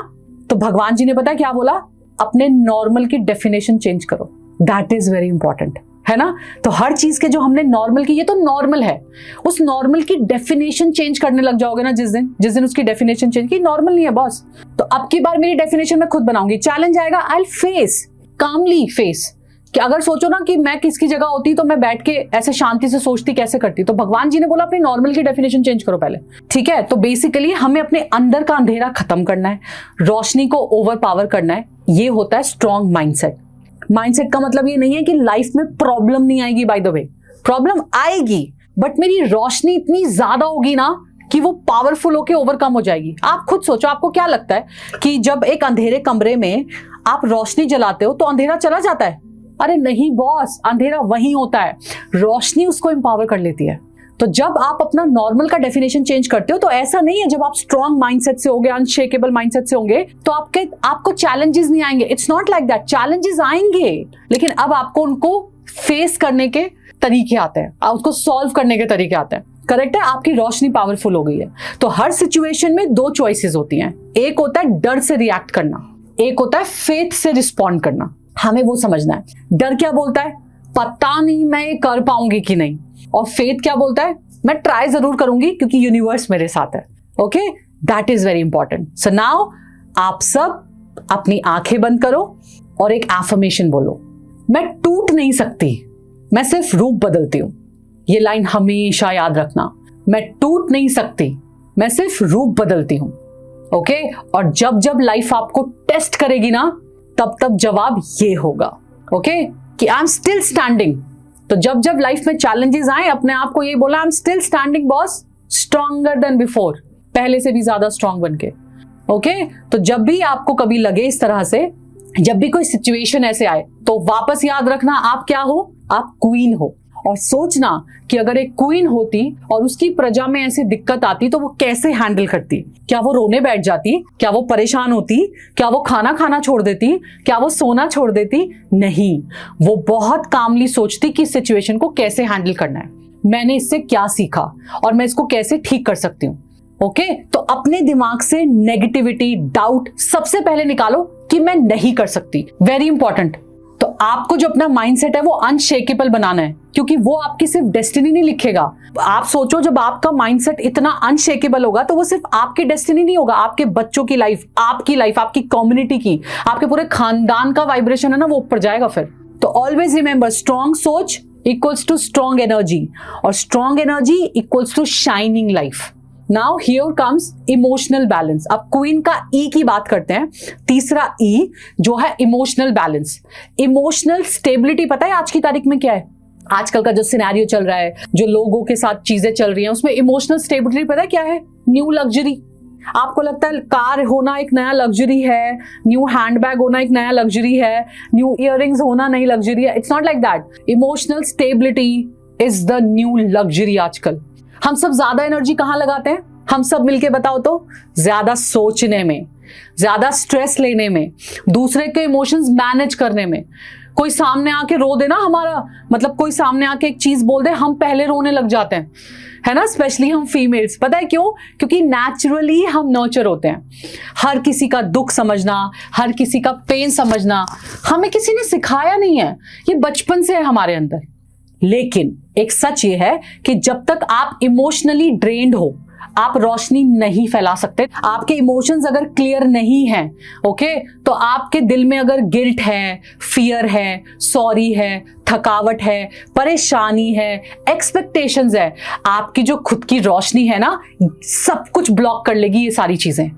तो भगवान जी ने पता है क्या बोला, अपने नॉर्मल की डेफिनेशन चेंज करो। दैट इज वेरी इंपॉर्टेंट, है ना। तो हर चीज के जो हमने नॉर्मल की, ये तो नॉर्मल है, उस नॉर्मल की डेफिनेशन चेंज करने लग जाओगे ना, जिस दिन उसकी डेफिनेशन चेंज की, नॉर्मल नहीं है बॉस, तो अब की बार मेरी डेफिनेशन मैं खुद बनाऊंगी। चैलेंज आएगा, I will face, calmly face. कि अगर सोचो ना कि मैं किसकी जगह होती तो मैं बैठ के ऐसे शांति से सोचती, कैसे करती। तो भगवान जी ने बोला अपनी नॉर्मल की डेफिनेशन चेंज करो पहले, ठीक है। तो बेसिकली हमें अपने अंदर का अंधेरा खत्म करना है, रोशनी को ओवर पावर करना है। ये होता है स्ट्रॉन्ग माइंडसेट। माइंडसेट का मतलब ये नहीं है कि लाइफ में प्रॉब्लम नहीं आएगी, बाय द वे प्रॉब्लम आएगी, बट मेरी रोशनी इतनी ज्यादा होगी ना कि वो पावरफुल होके ओवरकम हो जाएगी। आप खुद सोचो, आपको क्या लगता है कि जब एक अंधेरे कमरे में आप रोशनी जलाते हो तो अंधेरा चला जाता है? अरे नहीं बॉस, अंधेरा वहीं होता है, रोशनी उसको एम्पावर कर लेती है। तो जब आप अपना नॉर्मल का डेफिनेशन चेंज करते हो तो ऐसा नहीं है, जब आप स्ट्रॉन्ग माइंडसेट से होंगे, अनशेकेबल माइंडसेट से होंगे, तो आपको चैलेंजेस नहीं आएंगे। It's not like that, challenges आएंगे, लेकिन अब आपको उनको फेस करने के तरीके आते हैं, उसको सॉल्व करने के तरीके आते हैं। करेक्ट है, आपकी रोशनी पावरफुल हो गई है। तो हर सिचुएशन में दो चॉइसेस होती हैं, एक होता है डर से रिएक्ट करना, एक होता है फेथ से रिस्पॉन्ड करना। हमें वो समझना है। डर क्या बोलता है, पता नहीं मैं ये कर पाऊंगी कि नहीं, और फेथ क्या बोलता है, मैं ट्राई जरूर करूंगी क्योंकि यूनिवर्स मेरे साथ है। Okay, that is very important. So now आप सब अपनी आंखें बंद करो और एक एफर्मेशन बोलो, मैं टूट नहीं सकती, मैं सिर्फ रूप बदलती हूं। ये लाइन हमेशा याद रखना, मैं टूट नहीं सकती, मैं सिर्फ रूप बदलती हूं। ओके, और जब जब लाइफ आपको टेस्ट करेगी ना, तब तब जवाब ये होगा, ओके, कि आई एम स्टिल स्टैंडिंग। तो जब जब लाइफ में चैलेंजेस आए, अपने आप को ये बोला, I am still standing boss, stronger than before, पहले से भी ज्यादा स्ट्रॉन्ग बन के। ओके, तो जब भी आपको कभी लगे इस तरह से, जब भी कोई सिचुएशन ऐसे आए, तो वापस याद रखना आप क्या हो, आप क्वीन हो। और सोचना कि अगर एक क्वीन होती और उसकी प्रजा में ऐसी दिक्कत आती तो वो कैसे हैंडल करती। क्या वो रोने बैठ जाती, क्या वो परेशान होती, क्या वो खाना खाना छोड़ देती, क्या वो सोना छोड़ देती? नहीं, वो बहुत कामली सोचती कि सिचुएशन को कैसे हैंडल करना है, मैंने इससे क्या सीखा और मैं इसको कैसे ठीक कर सकती हूँ। ओके, तो अपने दिमाग से नेगेटिविटी, डाउट सबसे पहले निकालो कि मैं नहीं कर सकती। Very important. तो आपको जो अपना माइंडसेट है वो अनशेकेबल बनाना है, क्योंकि वो आपकी सिर्फ डेस्टिनी नहीं लिखेगा। आप सोचो, जब आपका माइंडसेट इतना अनशेकेबल होगा तो वो सिर्फ आपकी डेस्टिनी नहीं होगा, आपके बच्चों की लाइफ, आपकी लाइफ, आपकी कम्युनिटी की, आपके पूरे खानदान का वाइब्रेशन है ना, वो ऊपर जाएगा फिर। तो ऑलवेज रिमेंबर, स्ट्रॉन्ग सोच इक्वल्स टू स्ट्रॉन्ग एनर्जी, और strong energy equals to shining life. Now here comes emotional balance. अब क्वीन का ई की बात करते हैं, तीसरा ई जो है इमोशनल बैलेंस। इमोशनल स्टेबिलिटी पता है आज की तारीख में क्या है? आजकल का जो सिनेरियो चल रहा है, जो लोगों के साथ चीजें चल रही हैं, उसमें इमोशनल स्टेबिलिटी पता है क्या है? New luxury. आपको लगता है कार होना एक नया लग्जरी है, न्यू हैंडबैग होना एक नया लग्जरी है, न्यू इयररिंग्स होना नई लग्जरी है? It's not like that. Emotional stability is the new luxury आजकल। हम सब ज्यादा एनर्जी कहाँ लगाते हैं? हम सब मिलके बताओ तो, ज्यादा सोचने में, ज्यादा स्ट्रेस लेने में, दूसरे के इमोशंस मैनेज करने में। कोई सामने आके रो देना, हमारा मतलब कोई सामने आके एक चीज बोल दे, हम पहले रोने लग जाते हैं, है ना, स्पेशली हम फीमेल्स। पता है क्यों? क्योंकि नेचुरली हम नर्चर होते हैं। हर किसी का दुख समझना, हर किसी का पेन समझना हमें किसी ने सिखाया नहीं है, ये बचपन से है हमारे अंदर। लेकिन एक सच ये है कि जब तक आप इमोशनली ड्रेन्ड हो, आप रोशनी नहीं फैला सकते। आपके इमोशंस अगर क्लियर नहीं हैं, ओके, तो आपके दिल में अगर गिल्ट है, फियर है, सॉरी है, थकावट है, परेशानी है, एक्सपेक्टेशंस है, आपकी जो खुद की रोशनी है ना, सब कुछ ब्लॉक कर लेगी ये सारी चीजें।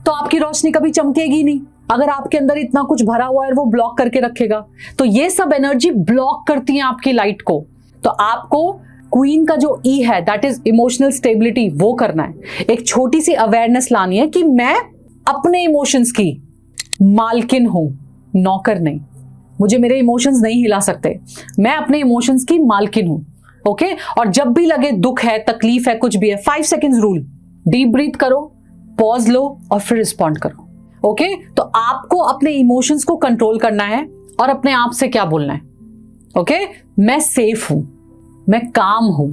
तो आपकी रोशनी कभी चमकेगी नहीं, अगर आपके अंदर इतना कुछ भरा हुआ है और वो ब्लॉक करके रखेगा, तो ये सब एनर्जी ब्लॉक करती है आपकी लाइट को। तो आपको क्वीन का जो ई है, दैट इज इमोशनल स्टेबिलिटी, वो करना है। एक छोटी सी अवेयरनेस लानी है कि मैं अपने इमोशंस की मालकिन हूं, नौकर नहीं। मुझे मेरे इमोशंस नहीं हिला सकते, मैं अपने इमोशंस की मालकिन हूं। ओके और जब भी लगे दुख है, तकलीफ है, कुछ भी है, 5 सेकेंड्स रूल, डीप ब्रीथ करो, पॉज लो और फिर रिस्पॉन्ड करो। ओके तो आपको अपने इमोशंस को कंट्रोल करना है और अपने आप से क्या बोलना है? ओके मैं सेफ हूं, मैं काम हूं,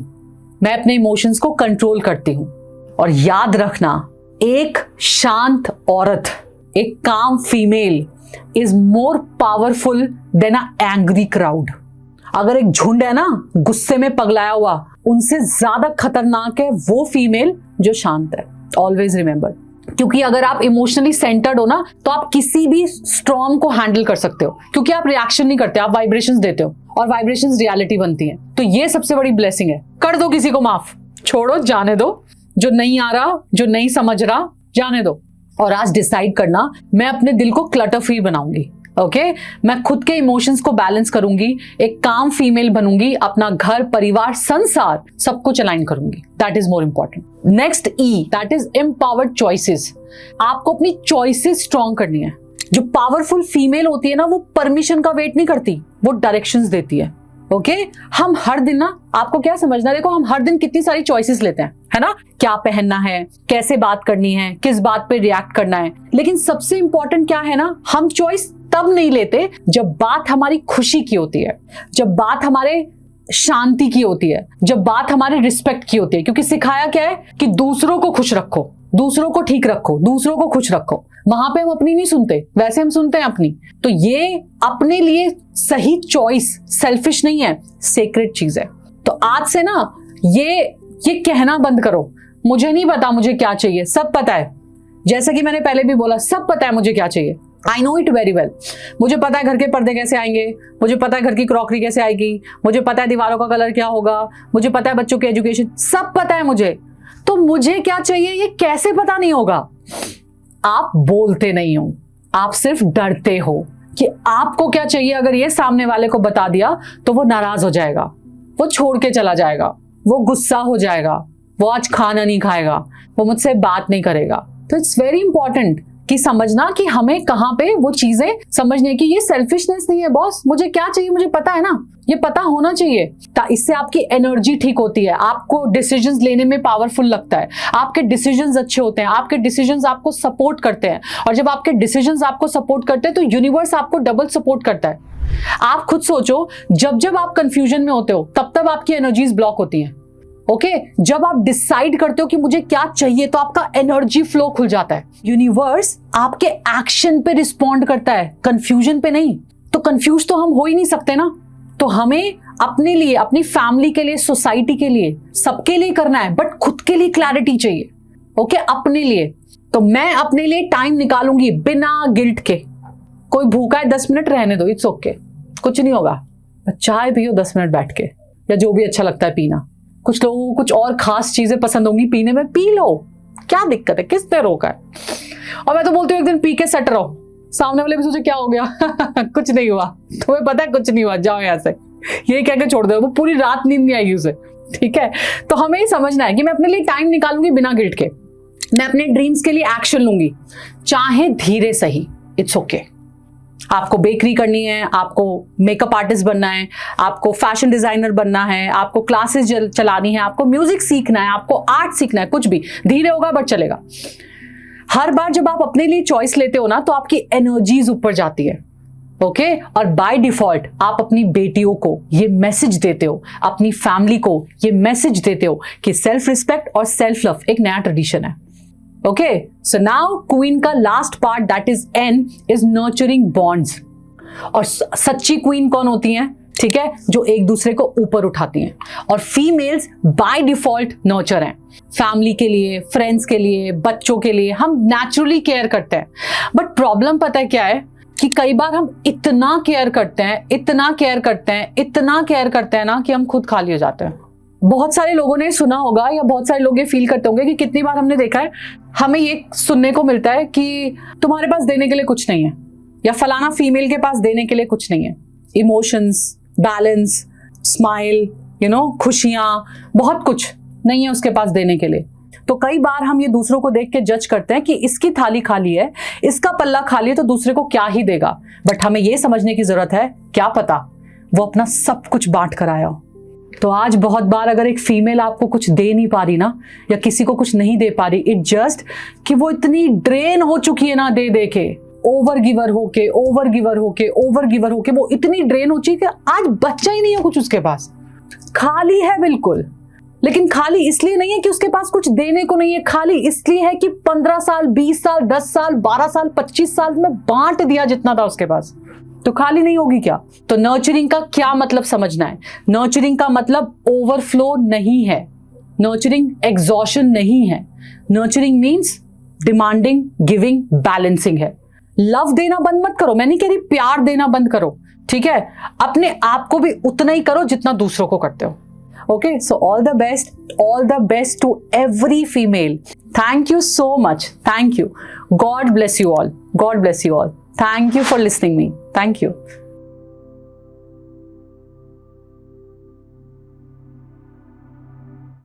मैं अपने इमोशंस को कंट्रोल करती हूं। और याद रखना, एक शांत औरत, एक काम female is more powerful than a angry crowd. अगर एक झुंड है ना गुस्से में पगलाया हुआ, उनसे ज्यादा खतरनाक है वो फीमेल जो शांत है। ऑलवेज रिमेंबर, क्योंकि अगर आप इमोशनली सेंटर्ड हो ना, तो आप किसी भी स्टॉर्म को हैंडल कर सकते हो, क्योंकि आप रिएक्शन नहीं करते, आप वाइब्रेशंस देते हो और वाइब्रेशंस रियलिटी बनती हैं। तो ये सबसे बड़ी ब्लेसिंग है। कर दो किसी को माफ, छोड़ो, जाने दो, जो नहीं आ रहा, जो नहीं समझ रहा, जाने दो। और आज डिसाइड करना, मैं अपने दिल को क्लटर फ्री बनाऊंगी। ओके मैं खुद के इमोशंस को बैलेंस करूंगी, एक काम फीमेल बनूंगी, अपना घर, परिवार, संसार सब कुछ अलाइन करूंगी। That is more important. Next E, that is empowered choices. आपको अपनी चॉइसेस स्ट्रॉन्ग करनी है। जो पावरफुल फीमेल होती है ना, वो परमिशन का वेट नहीं करती, वो डायरेक्शंस देती है। ओके हम हर दिन ना, आपको क्या समझना है, देखो हम हर दिन कितनी सारी चॉइसेस लेते हैं, है ना? क्या पहनना है, कैसे बात करनी है, किस बात पे रिएक्ट करना है। लेकिन सबसे इंपॉर्टेंट क्या है ना, हम चॉइस तब नहीं लेते जब बात हमारी खुशी की होती है, जब बात हमारे शांति की होती है, जब बात हमारे रिस्पेक्ट की होती है। क्योंकि सिखाया क्या है कि दूसरों को खुश रखो, दूसरों को ठीक रखो, दूसरों को खुश रखो। वहां पे हम अपनी नहीं सुनते, वैसे हम सुनते हैं अपनी। तो ये अपने लिए सही चॉइस सेल्फिश नहीं है, सेक्रेट चीज है। तो आज से ना ये कहना बंद करो, मुझे नहीं पता मुझे क्या चाहिए, सब पता है। जैसा कि मैंने पहले भी बोला, सब पता है मुझे क्या चाहिए। I know it very well. मुझे पता है घर के पर्दे कैसे आएंगे, मुझे पता है घर की क्रॉकरी कैसे आएगी, मुझे पता है दीवारों का कलर क्या होगा, मुझे पता है बच्चों की एजुकेशन, सब पता है मुझे। तो मुझे क्या चाहिए ये कैसे पता नहीं होगा? आप बोलते नहीं हो, आप सिर्फ डरते हो कि आपको क्या चाहिए। अगर ये सामने वाले को बता दिया तो वो नाराज हो जाएगा, वो छोड़ के चला जाएगा, वो गुस्सा हो जाएगा, वो आज खाना नहीं खाएगा, वो मुझसे बात नहीं करेगा। तो इट्स वेरी इंपॉर्टेंट कि समझना कि हमें कहां पे वो चीजें समझने की। ये सेल्फिशनेस नहीं है बॉस, मुझे क्या चाहिए मुझे पता है ना, ये पता होना चाहिए। इससे आपकी एनर्जी ठीक होती है, आपको डिसीजंस लेने में पावरफुल लगता है, आपके डिसीजंस अच्छे होते हैं, आपके डिसीजंस आपको सपोर्ट करते हैं। और जब आपके डिसीजंस आपको सपोर्ट करते हैं तो यूनिवर्स आपको डबल सपोर्ट करता है। आप खुद सोचो, जब जब आप कंफ्यूजन में होते हो तब तब आपकी एनर्जीज ब्लॉक होती हैं। ओके जब आप डिसाइड करते हो कि मुझे क्या चाहिए तो आपका एनर्जी फ्लो खुल जाता है। यूनिवर्स आपके एक्शन पे रिस्पॉन्ड करता है, कंफ्यूजन पे नहीं। तो कंफ्यूज तो हम हो ही नहीं सकते ना। तो हमें अपने लिए, अपनी फैमिली के लिए, सोसाइटी के लिए, सबके लिए करना है, बट खुद के लिए क्लैरिटी चाहिए। ओके अपने लिए। तो मैं अपने लिए टाइम निकालूंगी बिना गिल्ट के। कोई भूखा है 10 मिनट रहने दो, इट्स ओके, कुछ नहीं होगा। चाय पियो 10 मिनट बैठ के, या जो भी अच्छा लगता है पीना। कुछ लोगों को कुछ और खास चीजें पसंद होंगी पीने में, पी लो, क्या दिक्कत है, किसने रोका है? और मैं तो बोलती हूँ एक दिन पी के सेट रहो। सामने वाले भी सोचे क्या हो गया कुछ नहीं हुआ, तुम्हें पता है कुछ नहीं हुआ, जाओ यहाँ से, ये कह के छोड़ दो, वो पूरी रात नींद नहीं आएगी उसे। ठीक है, तो हमें ये समझना है कि मैं अपने लिए टाइम निकालूंगी बिना गिल्ट के। मैं अपने ड्रीम्स के लिए एक्शन लूंगी, चाहे धीरे सही, इट्स ओके। आपको बेकरी करनी है, आपको मेकअप आर्टिस्ट बनना है, आपको फैशन डिजाइनर बनना है, आपको क्लासेस चलानी है, आपको म्यूजिक सीखना है, आपको आर्ट सीखना है, कुछ भी धीरे होगा बट चलेगा। हर बार जब आप अपने लिए चॉइस लेते हो ना तो आपकी एनर्जीज ऊपर जाती है। ओके और बाय डिफॉल्ट आप अपनी बेटियों को ये मैसेज देते हो, अपनी फैमिली को ये मैसेज देते हो कि सेल्फ रिस्पेक्ट और सेल्फ लव एक नया ट्रेडिशन है। ओके सो नाउ क्वीन का last part that is an is nurturing bonds. और सच्ची क्वीन कौन होती हैं? ठीक है, जो एक दूसरे को ऊपर उठाती हैं। और फीमेल्स बाय डिफॉल्ट नर्चर हैं, फैमिली के लिए, फ्रेंड्स के लिए, बच्चों के लिए हम नेचुरली केयर करते हैं। बट प्रॉब्लम पता है क्या है कि कई बार हम इतना केयर करते हैं, इतना केयर करते हैं, इतना केयर करते हैं ना कि हम खुद खाली हो जाते हैं। बहुत सारे लोगों ने सुना होगा या बहुत सारे लोग ये फील करते होंगे कि कितनी बार हमने देखा है, हमें ये सुनने को मिलता है कि तुम्हारे पास देने के लिए कुछ नहीं है, या फलाना फीमेल के पास देने के लिए कुछ नहीं है। इमोशंस, बैलेंस, स्माइल, खुशियां, बहुत कुछ नहीं है उसके पास देने के लिए। तो कई बार हम ये दूसरों को देख के जज करते हैं कि इसकी थाली खाली है, इसका पल्ला खाली है, तो दूसरे को क्या ही देगा। बट हमें ये समझने की जरूरत है, क्या पता वो अपना सब कुछ बांट कर आया हो। तो आज बहुत बार अगर एक फीमेल आपको कुछ दे नहीं पा रही ना, या किसी को कुछ नहीं दे पा रही, इट जस्ट कि वो इतनी ड्रेन हो चुकी है ना दे दे के, ओवर गिवर होके वो इतनी ड्रेन हो चुकी है कि आज बच्चा ही नहीं है कुछ उसके पास, खाली है बिल्कुल। लेकिन खाली इसलिए नहीं है कि उसके पास कुछ देने को नहीं है, खाली इसलिए है कि 15 साल, 20 साल, 10 साल, 12 साल, 25 साल में बांट दिया जितना था उसके पास। तो खाली नहीं होगी क्या? तो नर्चरिंग का क्या मतलब समझना है। नर्चरिंग का मतलब ओवरफ्लो नहीं है, नर्चरिंग एग्जॉशन नहीं है। Nurturing means demanding, giving, balancing है। लव देना बंद मत करो, मैं नहीं कह रही प्यार देना बंद करो, ठीक है? अपने आप को भी उतना ही करो जितना दूसरों को करते हो। Okay, so all the best to every female. Thank you so much. Thank you. God bless you all. Thank you for listening me. Thank you.